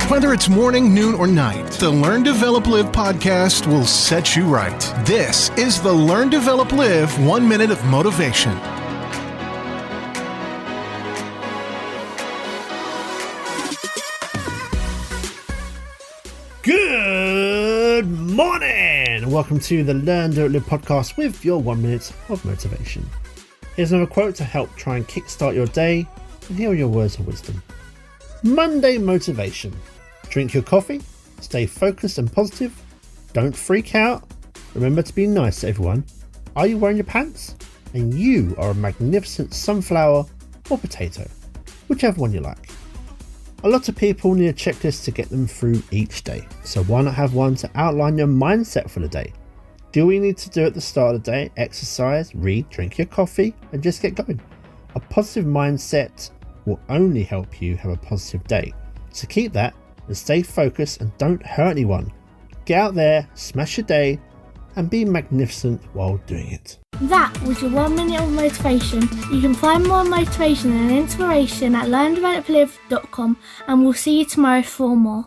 Whether it's morning, noon, or night, the Learn, Develop, Live podcast will set you right. This is the Learn, Develop, Live 1 Minute of Motivation. Good morning! Welcome to the Learn, Develop, Live podcast with your 1 minute of motivation. Here's another quote to help try and kickstart your day, and here are your words of wisdom. Monday motivation. Drink your coffee, stay focused and positive, don't freak out, remember to be nice to everyone, are you wearing your pants? And you are a magnificent sunflower or potato, whichever one you like. A lot of people need a checklist to get them through each day, so why not have one to outline your mindset for the day? Do we need to do at the start of the day? Exercise, read, drink your coffee, and just get going. A positive mindset will only help you have a positive day, so keep that and stay focused and don't hurt anyone. Get out there, smash your day, and be magnificent while doing it. That was your 1 minute of motivation. You can find more motivation and inspiration at learndeveloplive.com, and we'll see you tomorrow for more.